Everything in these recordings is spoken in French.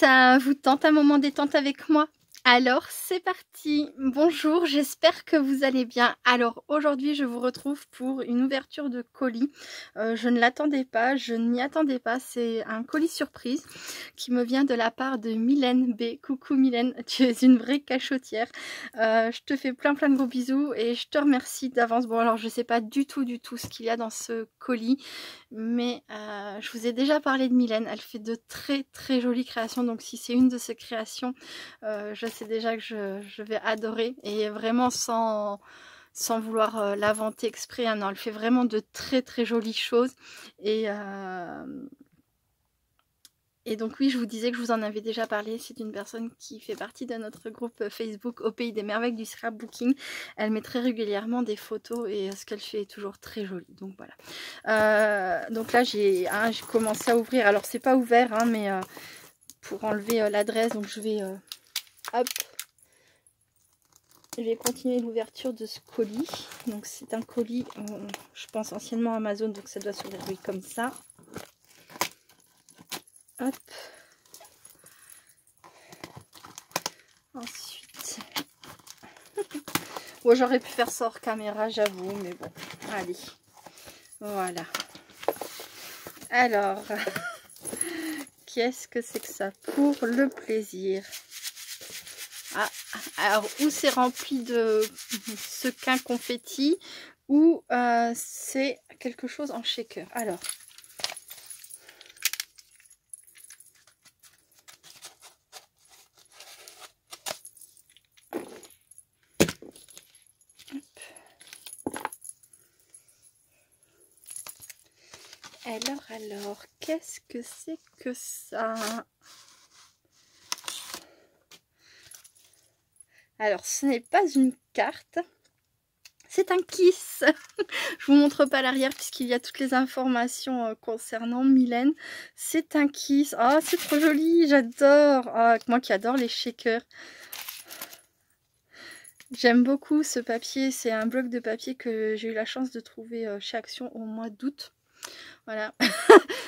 Ça vous tente un moment détente avec moi? Alors c'est parti. Bonjour, j'espère que vous allez bien. Alors aujourd'hui je vous retrouve pour une ouverture de colis. Je ne l'attendais pas, je n'y attendais pas. C'est un colis surprise qui me vient de la part de Mylène B. Coucou Mylène, tu es une vraie cachotière. Je te fais plein de gros bisous et je te remercie d'avance. Bon alors je sais pas du tout ce qu'il y a dans ce colis, mais je vous ai déjà parlé de Mylène. Elle fait de très jolies créations, donc si c'est une de ses créations, je sais déjà que je vais adorer, et vraiment sans vouloir la vanter exprès, hein, non, elle fait vraiment de très jolies choses, et donc oui, je vous disais que je vous en avais déjà parlé. C'est une personne qui fait partie de notre groupe Facebook Au Pays des Merveilles du Scrapbooking. Elle met très régulièrement des photos et ce qu'elle fait est toujours très joli. Donc voilà. Donc là j'ai commencé à ouvrir. Alors c'est pas ouvert, hein, mais pour enlever l'adresse, donc je vais hop, je vais continuer l'ouverture de ce colis. Donc c'est un colis, je pense anciennement Amazon, donc ça doit s'ouvrir comme ça. Hop. Ensuite, bon, j'aurais pu faire ça hors caméra, j'avoue, mais bon, allez, voilà. Alors, qu'est-ce que c'est que ça? Pour le plaisir. Ah, alors, ou c'est rempli de sequins confetti, ou c'est quelque chose en shaker. Alors, alors, qu'est-ce que c'est que ça? Alors, ce n'est pas une carte, c'est un kiss. Je vous montre pas l'arrière puisqu'il y a toutes les informations concernant Mylène. C'est un kiss. Oh, c'est trop joli, j'adore. Oh, moi qui adore les shakers. J'aime beaucoup ce papier. C'est un bloc de papier que j'ai eu la chance de trouver chez Action au mois d'août. Voilà.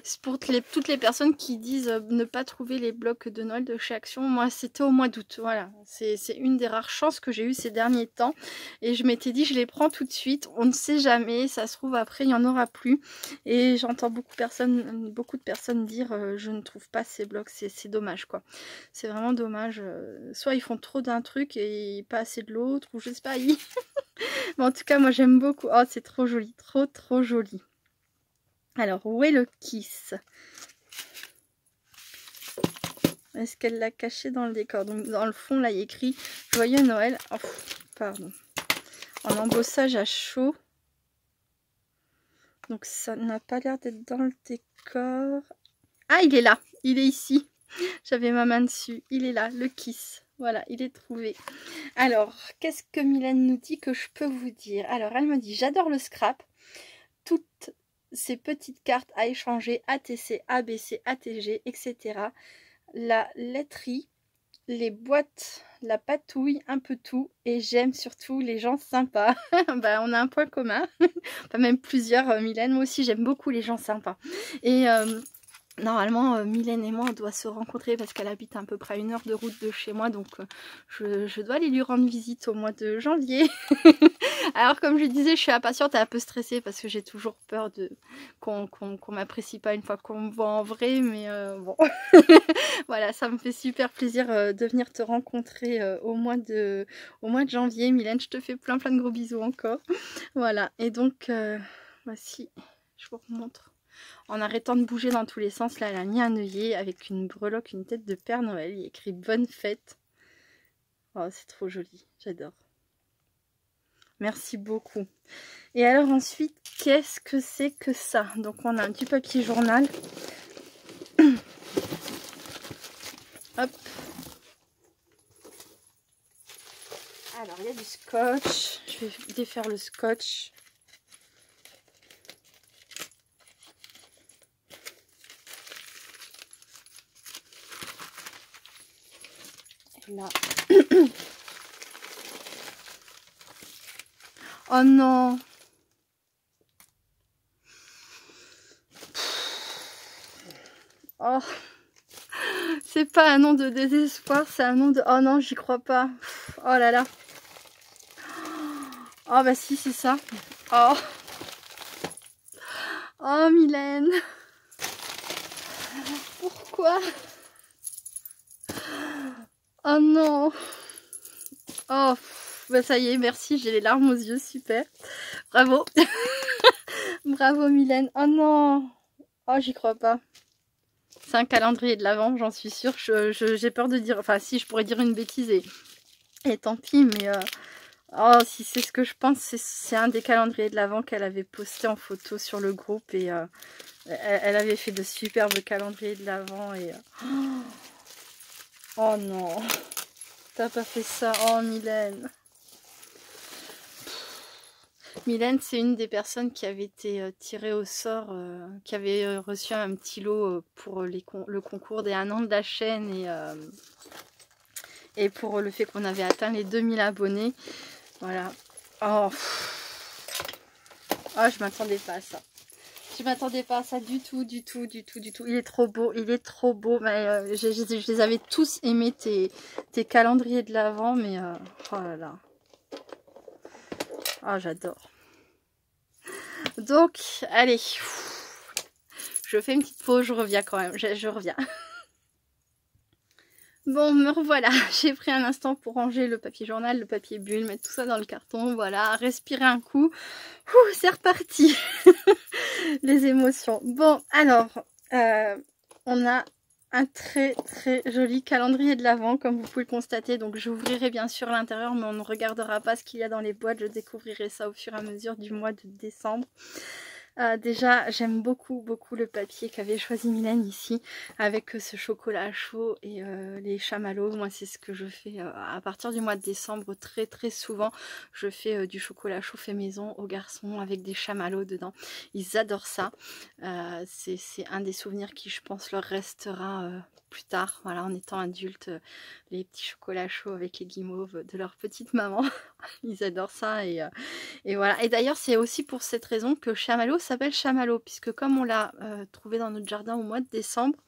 C'est pour toutes les personnes qui disent ne pas trouver les blocs de Noël de chez Action. Moi, c'était au mois d'août. Voilà. C'est une des rares chances que j'ai eues ces derniers temps. Et je m'étais dit, je les prends tout de suite. On ne sait jamais. Ça se trouve, après, il n'y en aura plus. Et j'entends beaucoup de personnes dire je ne trouve pas ces blocs. C'est dommage, quoi. C'est vraiment dommage. Soit ils font trop d'un truc et pas assez de l'autre, ou je sais pas. Mais en tout cas, moi, j'aime beaucoup. Oh, c'est trop joli. Trop joli. Alors, où est le kiss? Est-ce qu'elle l'a caché dans le décor? Donc, dans le fond, là, il y a écrit Joyeux Noël. Oh, pardon. En embossage à chaud. Donc, ça n'a pas l'air d'être dans le décor. Ah, il est là. Il est ici. J'avais ma main dessus. Il est là, le kiss. Voilà, il est trouvé. Alors, qu'est-ce que Mylène nous dit que je peux vous dire? Alors, elle me dit, j'adore le scrap. Toutes ces petites cartes à échanger, ATC, ABC, ATG, etc. La laiterie, les boîtes, la patouille, un peu tout. Et j'aime surtout les gens sympas. Bah, on a un point commun. Enfin, même plusieurs, Mylène. Moi aussi, j'aime beaucoup les gens sympas. Et normalement, Mylène et moi, on doit se rencontrer parce qu'elle habite à peu près à 1 heure de route de chez moi. Donc, je dois aller lui rendre visite au mois de janvier. Alors, comme je disais, je suis impatiente et un peu stressée parce que j'ai toujours peur qu'on m'apprécie pas une fois qu'on me voit en vrai. Mais bon, voilà, ça me fait super plaisir de venir te rencontrer au mois de janvier. Mylène, je te fais plein de gros bisous encore. Voilà, et donc, voici, je vous remontre. En arrêtant de bouger dans tous les sens, là, elle a mis un œillet avec une breloque, une tête de Père Noël. Il y a écrit Bonne fête. Oh, c'est trop joli, j'adore. Merci beaucoup. Et alors ensuite, qu'est-ce que c'est que ça? Donc, on a un petit papier journal. Hop. Alors, il y a du scotch. Je vais défaire le scotch. Là. Oh non. Oh, c'est pas un nom de désespoir, c'est un nom de... Oh non, j'y crois pas. Oh là là. Oh bah si, c'est ça. Oh. Oh Mylène. Pourquoi? Oh non. Oh, bah ça y est, merci, j'ai les larmes aux yeux, super. Bravo. Bravo Mylène. Oh non. Oh, j'y crois pas. C'est un calendrier de l'Avent, j'en suis sûre. J'ai peur de dire... Enfin, si, je pourrais dire une bêtise et tant pis, mais... Oh, si c'est ce que je pense, c'est un des calendriers de l'Avent qu'elle avait posté en photo sur le groupe. Et elle avait fait de superbes calendriers de l'Avent. Et... Oh non. T'as pas fait ça. Oh Mylène. Mylène, c'est une des personnes qui avait été tirée au sort, qui avait reçu un petit lot pour le concours des 1 an de la chaîne et pour le fait qu'on avait atteint les 2000 abonnés. Voilà. Oh, oh je m'attendais pas à ça. Je m'attendais pas à ça du tout, du tout, du tout, du tout. Il est trop beau, il est trop beau. Mais, je les avais tous aimés, tes calendriers de l'Avent, mais oh là là. Oh, j'adore. Donc, allez. Je fais une petite pause, je reviens quand même. Je reviens. Bon, me revoilà. J'ai pris un instant pour ranger le papier journal, le papier bulle, mettre tout ça dans le carton. Voilà, respirer un coup. C'est reparti. Les émotions. Bon, alors, on a un très très joli calendrier de l'Avent, comme vous pouvez le constater. Donc, j'ouvrirai bien sûr l'intérieur, mais on ne regardera pas ce qu'il y a dans les boîtes. Je découvrirai ça au fur et à mesure du mois de décembre. Déjà, j'aime beaucoup le papier qu'avait choisi Mylène ici, avec ce chocolat chaud et les chamallows. Moi, c'est ce que je fais à partir du mois de décembre très très souvent. Je fais du chocolat chaud fait maison aux garçons avec des chamallows dedans. Ils adorent ça. C'est un des souvenirs qui, je pense, leur restera plus tard, voilà, en étant adulte, les petits chocolats chauds avec les guimauves de leur petite maman. Ils adorent ça et voilà. Et d'ailleurs, c'est aussi pour cette raison que chamallow s'appelle chamallow, puisque comme on l'a trouvé dans notre jardin au mois de décembre,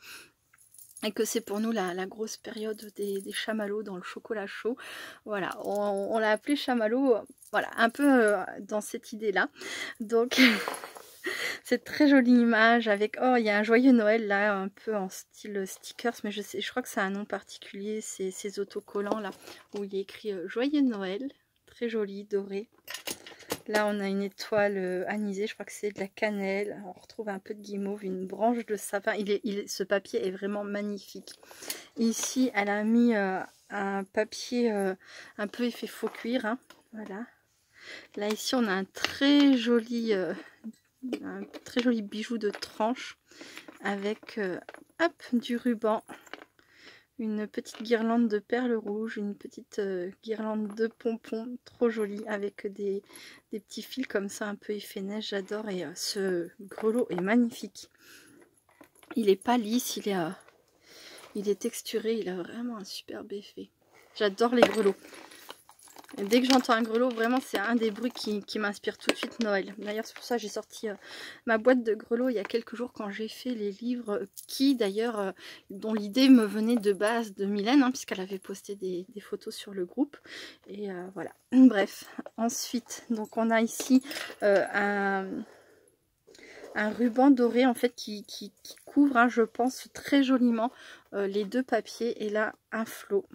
et que c'est pour nous la grosse période des chamallows dans le chocolat chaud, voilà, on l'a appelé chamallow, voilà, un peu dans cette idée-là. Donc... cette très jolie image avec, oh, il y a un joyeux Noël là, un peu en style stickers, mais je crois que c'est un nom particulier, c'est ces autocollants là, où il est écrit joyeux Noël, très joli, doré. Là on a une étoile anisée, je crois que c'est de la cannelle, on retrouve un peu de guimauve, une branche de sapin, ce papier est vraiment magnifique. Et ici elle a mis un papier un peu effet faux cuir, hein, voilà. Là ici on a un très joli bijou de tranche avec hop, du ruban, une petite guirlande de perles rouges, une petite guirlande de pompons, trop jolie, avec des petits fils comme ça, un peu effet neige, j'adore. Et ce grelot est magnifique. Il est pas lisse, il est texturé, il a vraiment un superbe effet. J'adore les grelots. Et dès que j'entends un grelot, vraiment c'est un des bruits qui m'inspire tout de suite Noël. D'ailleurs c'est pour ça que j'ai sorti ma boîte de grelots il y a quelques jours quand j'ai fait les livres qui d'ailleurs, dont l'idée me venait de base de Mylène, hein, puisqu'elle avait posté des photos sur le groupe. Et voilà, bref. Ensuite, donc on a ici un ruban doré en fait qui couvre, hein, je pense, très joliment les deux papiers. Et là un flot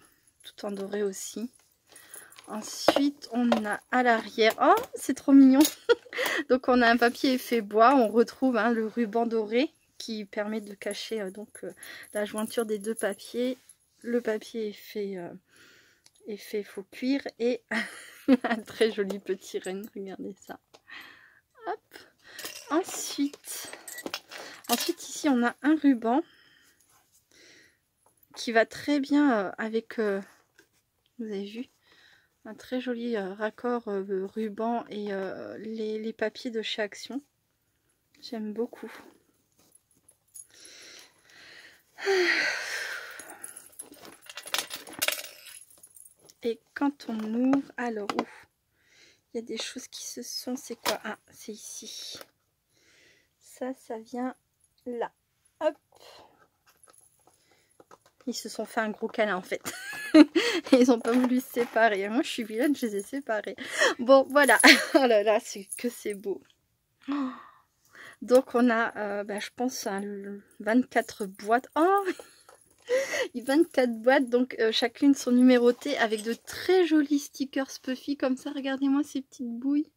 tout en doré aussi. Ensuite, on a à l'arrière, oh, c'est trop mignon. Donc, on a un papier effet bois. On retrouve, hein, le ruban doré qui permet de cacher la jointure des deux papiers. Le papier effet faux cuir et un très joli petit renne. Regardez ça. Hop. Ensuite, ici, on a un ruban qui va très bien avec, vous avez vu, un très joli raccord ruban et les papiers de chez Action. J'aime beaucoup. Et quand on ouvre, alors il y a des choses qui se sont... C'est quoi? Ah, c'est ici. Ça vient là. Hop. Ils se sont fait un gros câlin en fait. Ils n'ont pas voulu se séparer. Moi je suis vilaine, je les ai séparés. Bon voilà. Oh là là, c'est beau. Donc on a, je pense, 24 boîtes. Oh, 24 boîtes, donc chacune sont numérotées avec de très jolis stickers Puffy comme ça. Regardez-moi ces petites bouilles.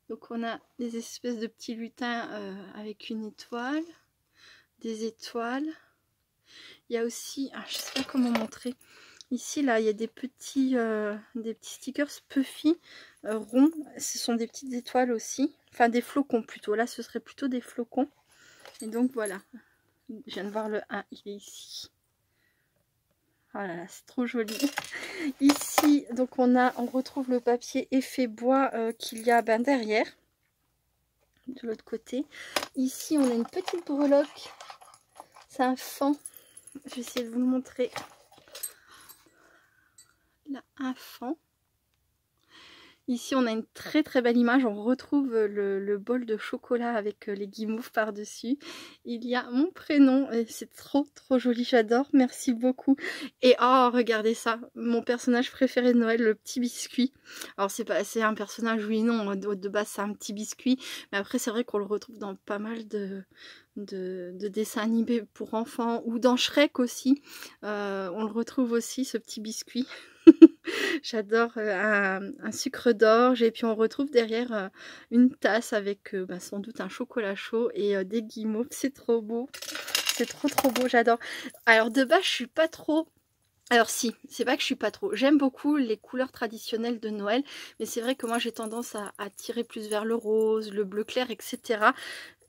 Donc on a des espèces de petits lutins avec une étoile, des étoiles. Il y a aussi, je ne sais pas comment montrer. Ici, là, il y a des petits stickers Puffy ronds. Ce sont des petites étoiles aussi. Enfin, des flocons plutôt. Là, ce serait plutôt des flocons. Et donc, voilà. Je viens de voir le 1. Il est ici. Oh là là, c'est trop joli. Ici, donc, on retrouve le papier effet bois qu'il y a derrière. De l'autre côté. Ici, on a une petite breloque. C'est un fan. Je vais essayer de vous le montrer. Là, un fan. Ici, on a une très très belle image. On retrouve le bol de chocolat avec les guimauves par-dessus. Il y a mon prénom et c'est trop trop joli. J'adore. Merci beaucoup. Et oh, regardez ça. Mon personnage préféré de Noël, le petit biscuit. Alors, c'est un personnage, oui, non. De base, c'est un petit biscuit. Mais après, c'est vrai qu'on le retrouve dans pas mal de dessins animés pour enfants ou dans Shrek aussi. On le retrouve aussi, ce petit biscuit. J'adore un sucre d'orge et puis on retrouve derrière une tasse avec sans doute un chocolat chaud et des guimauves. C'est trop beau, c'est trop trop beau, j'adore. Alors de base je suis pas trop... Alors si, c'est pas que je suis pas trop. J'aime beaucoup les couleurs traditionnelles de Noël, mais c'est vrai que moi j'ai tendance à tirer plus vers le rose, le bleu clair, etc.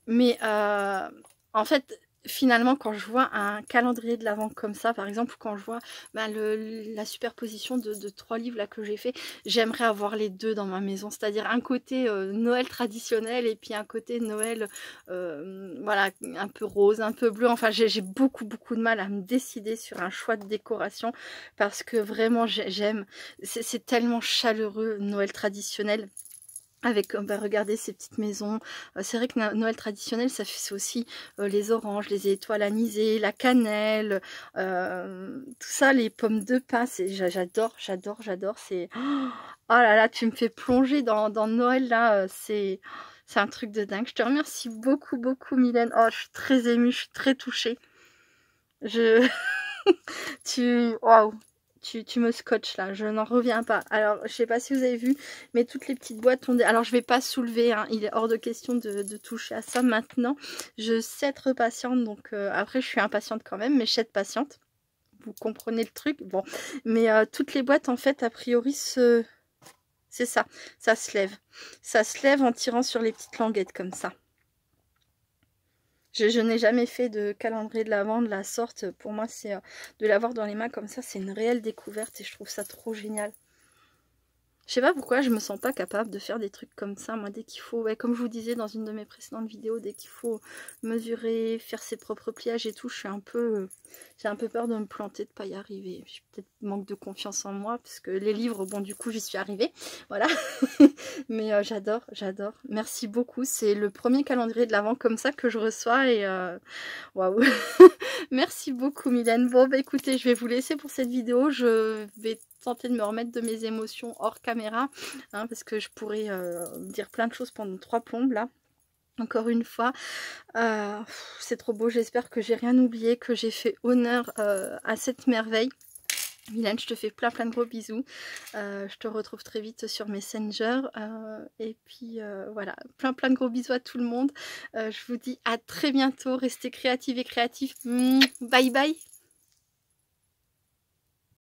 Mais en fait... Finalement, quand je vois un calendrier de l'Avent comme ça, par exemple, quand je vois la superposition de 3 livres là que j'ai fait, j'aimerais avoir les deux dans ma maison. C'est-à-dire un côté Noël traditionnel et puis un côté Noël, voilà, un peu rose, un peu bleu. Enfin, j'ai beaucoup de mal à me décider sur un choix de décoration parce que vraiment, j'aime. C'est tellement chaleureux, Noël traditionnel. Avec, regardez ces petites maisons. C'est vrai que Noël traditionnel, ça fait aussi les oranges, les étoiles anisées, la cannelle, tout ça, les pommes de pin. J'adore. C'est oh là là, tu me fais plonger dans Noël là. C'est un truc de dingue. Je te remercie beaucoup Mylène. Oh, je suis très émue, je suis très touchée. Waouh. Tu me scotches là, je n'en reviens pas. Alors, je sais pas si vous avez vu, mais toutes les petites boîtes ont des... Alors, je vais pas soulever, hein, il est hors de question de toucher à ça maintenant. Je sais être patiente, donc après, je suis impatiente quand même, mais je sais être patiente. Vous comprenez le truc? Bon, mais toutes les boîtes, en fait, a priori, c'est ça se lève. Ça se lève en tirant sur les petites languettes comme ça. Je n'ai jamais fait de calendrier de l'Avent de la sorte. Pour moi, c'est de l'avoir dans les mains comme ça, c'est une réelle découverte et je trouve ça trop génial. Je sais pas pourquoi je me sens pas capable de faire des trucs comme ça. Moi, dès qu'il faut, ouais, comme je vous disais dans une de mes précédentes vidéos, dès qu'il faut mesurer, faire ses propres pliages et tout, j'ai un peu peur de me planter, de pas y arriver. J'ai peut-être manque de confiance en moi, parce que les livres, bon, du coup, j'y suis arrivée, voilà. Mais j'adore. Merci beaucoup. C'est le premier calendrier de l'Avent comme ça que je reçois et waouh. Merci beaucoup, Mylène. Bon, bah écoutez, je vais vous laisser pour cette vidéo. Je vais tenter de me remettre de mes émotions hors caméra, hein, parce que je pourrais dire plein de choses pendant 3 plombes là. Encore une fois, c'est trop beau. J'espère que j'ai rien oublié, que j'ai fait honneur à cette merveille. Mylène, je te fais plein de gros bisous. Je te retrouve très vite sur Messenger. Et puis voilà, plein de gros bisous à tout le monde. Je vous dis à très bientôt. Restez créatifs et créatifs. Bye bye.